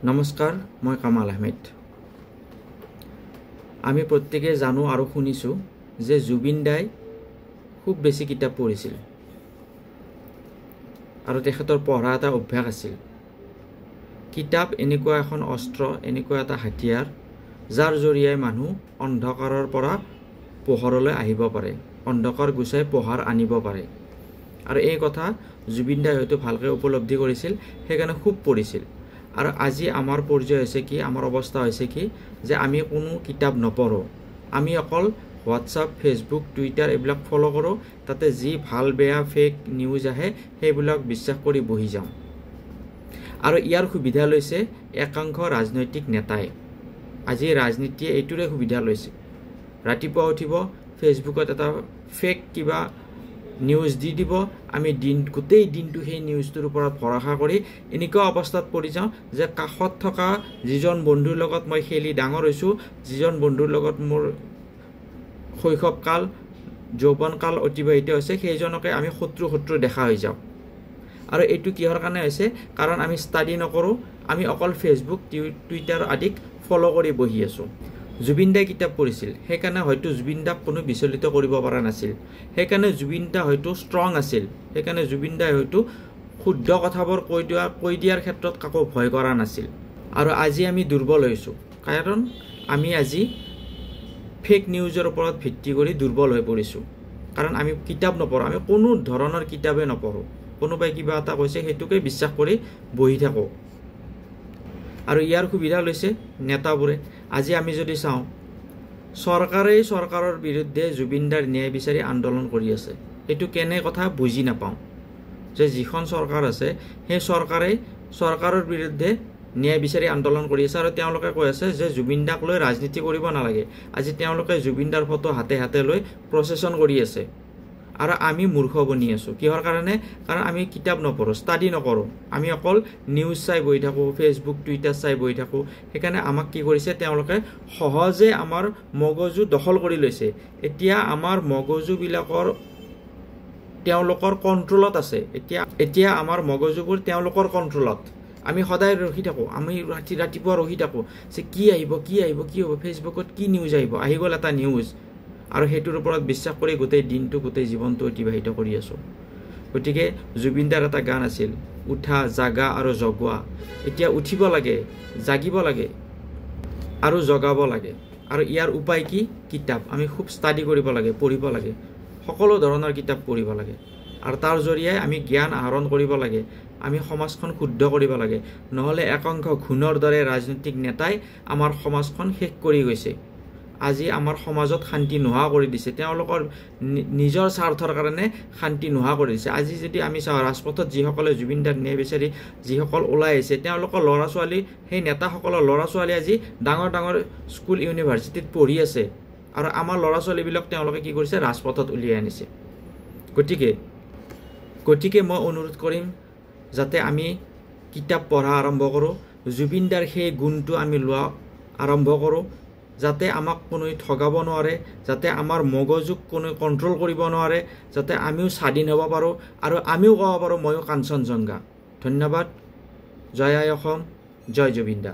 নমস্কাৰ, মই কামাল আহমেদ। আমি প্ৰত্যেকে জানো আৰু শুনিছোঁ যে জুবিন দাই খুব বেছি কিতাপ পঢ়িছিল আৰু তেখেতৰ পঢ়া এটা অভ্যাস আছিল। কিতাপ এনেকুৱা এখন অস্ত্ৰ, এনেকুৱা এটা হাতিয়াৰ, যাৰ জৰিয়তে মানুহ অন্ধকাৰৰ পৰা পোহৰলৈ আহিব পাৰে, অন্ধকাৰ গুচাই পোহৰ আনিব পাৰে। আৰু এই কথা জুবিন দাই হয়তো ভালকৈ উপলব্ধি কৰিছিল, সেইকাৰণে খুব পঢ়িছিল। আৰু আজি আমাৰ পৰ্যায় হৈছে কি, আমাৰ অৱস্থা হৈছে কি, যে আমি কোনো কিতাপ নপঢ়োঁ। আমি অকল হোৱাটছআপ, ফেচবুক, টুইটাৰ এইবিলাক ফ'ল' কৰোঁ। তাতে যি ভাল বেয়া ফেক নিউজ আহে সেইবিলাক বিশ্বাস কৰি বহি যাওঁ। আৰু ইয়াৰ সুবিধা লৈছে একাংশ ৰাজনৈতিক নেতাই। আজি ৰাজনীতিয়ে এইটোৰে সুবিধা লৈছে। ৰাতিপুৱা উঠিব, ফেচবুকত এটা ফেক কিবা নিউজ দি দিব, আমি গোটেই দিনটো সেই নিউজটোৰ ওপৰত ভৰসা কৰি এনেকুৱা অৱস্থাত পৰি যাওঁ যে কাষত থকা যিজন বন্ধুৰ লগত মই খেলি ডাঙৰ হৈছোঁ, যিজন বন্ধুৰ লগত মোৰ শৈশৱকাল, যৌৱনকাল অতিবাহিত হৈছে, সেইজনকে আমি শত্ৰু দেখা হৈ যাওঁ। আৰু এইটো কিহৰ কাৰণে হৈছে? কাৰণ আমি ষ্টাডি নকৰোঁ, আমি অকল ফেচবুক, টুইটাৰ আদিক ফ'ল' কৰি বহি আছোঁ। জুবিন দাই কিতাপ পঢ়িছিল, সেইকাৰণে হয়তো জুবিন দাক কোনো বিচলিত কৰিব পৰা নাছিল। সেইকাৰণে জুবিন দা হয়তো ষ্ট্ৰং আছিল। সেইকাৰণে জুবিন দাই হয়তো শুদ্ধ কথাবোৰ কৈ দিয়াৰ ক্ষেত্ৰত কাকো ভয় কৰা নাছিল। আৰু আজি আমি দুৰ্বল হৈছোঁ, কাৰণ আমি আজি ফেক নিউজৰ ওপৰত ভিত্তি কৰি দুৰ্বল হৈ পৰিছোঁ। কাৰণ আমি কিতাপ নপঢ়োঁ, আমি কোনো ধৰণৰ কিতাপেই নপঢ়োঁ। কোনোবাই কিবা এটা কৈছে সেইটোকে বিশ্বাস কৰি বহি থাকোঁ। আৰু ইয়াৰ সুবিধা লৈছে নেতাবোৰে। আজি আমি যদি চাওঁ, চৰকাৰেই চৰকাৰৰ বিৰুদ্ধে জুবিন দাৰ ন্যায় বিচাৰি আন্দোলন কৰি আছে। এইটো কেনে কথা বুজি নাপাওঁ, যে যিখন চৰকাৰ আছে সেই চৰকাৰেই চৰকাৰৰ বিৰুদ্ধে ন্যায় বিচাৰি আন্দোলন কৰি আছে। আৰু তেওঁলোকে কৈ আছে যে জুবিন দাক লৈ ৰাজনীতি কৰিব নালাগে। আজি তেওঁলোকে জুবিন দাৰ ফটো হাতে হাতে লৈ প্ৰচেছন কৰি আছে। আৰু আমি মূৰ্খ বনি আছোঁ। কিহৰ কাৰণে? কাৰণ আমি কিতাপ নপঢ়োঁ, ষ্টাডি নকৰোঁ। আমি অকল নিউজ চাই বহি থাকোঁ, ফেচবুক, টুইটাৰ চাই বহি থাকোঁ। সেইকাৰণে আমাক কি কৰিছে, তেওঁলোকে সহজে আমাৰ মগজু দখল কৰি লৈছে। এতিয়া আমাৰ মগজুবিলাকৰ তেওঁলোকৰ কণ্ট্ৰলত আছে। এতিয়া আমাৰ মগজুবোৰ তেওঁলোকৰ কণ্ট্ৰলত। আমি সদায় ৰখি থাকোঁ, আমি ৰাতিপুৱা ৰখি থাকোঁ যে কি আহিব, কি হ'ব, ফেচবুকত কি নিউজ আহি গ'ল এটা নিউজ। আৰু সেইটোৰ ওপৰত বিশ্বাস কৰি গোটেই দিনটো, গোটেই জীৱনটো অতিবাহিত কৰি আছোঁ। গতিকে জুবিন দাৰ এটা গান আছিল, উঠা, জাগা আৰু জগোৱা। এতিয়া উঠিব লাগে, জাগিব লাগে আৰু জগাব লাগে। আৰু ইয়াৰ উপায় কি? কিতাপ। আমি খুব ষ্টাডি কৰিব লাগে, পঢ়িব লাগে, সকলো ধৰণৰ কিতাপ পঢ়িব লাগে। আৰু তাৰ জৰিয়তে আমি জ্ঞান আহৰণ কৰিব লাগে। আমি সমাজখন শুদ্ধ কৰিব লাগে। নহ'লে একাংশ ঘূণৰ দৰে ৰাজনৈতিক নেতাই আমাৰ সমাজখন শেষ কৰি গৈছে। আজি আমাৰ সমাজত শান্তি নোহোৱা কৰি দিছে। তেওঁলোকৰ নিজৰ স্বাৰ্থৰ কাৰণে শান্তি নোহোৱা কৰি দিছে। আজি যদি আমি চাওঁ, ৰাজপথত যিসকলে জুবিন দাৰ ন্যায় বিচাৰি যিসকল ওলাই আহিছে, তেওঁলোকৰ ল'ৰা ছোৱালী, সেই নেতাসকলৰ ল'ৰা ছোৱালী আজি ডাঙৰ ডাঙৰ স্কুল, ইউনিভাৰ্চিটিত পঢ়ি আছে। আৰু আমাৰ ল'ৰা ছোৱালীবিলাক তেওঁলোকে কি কৰিছে? ৰাজপথত উলিয়াই আনিছে। গতিকে মই অনুৰোধ কৰিম যাতে আমি কিতাপ পঢ়া আৰম্ভ কৰোঁ, জুবিন দাৰ সেই গুণটো আমি লোৱা আৰম্ভ কৰোঁ, যাতে আমাক কোনোৱে ঠগাব নোৱাৰে, যাতে আমাৰ মগজুক কোনোৱে কণ্ট্ৰল কৰিব নোৱাৰে, যাতে আমিও স্বাধীন হ'ব পাৰোঁ আৰু আমিও ক'ব পাৰোঁ ময়ো কাঞ্চনজংঘা। ধন্যবাদ। জয় আই অসম, জয় জুবিন দা।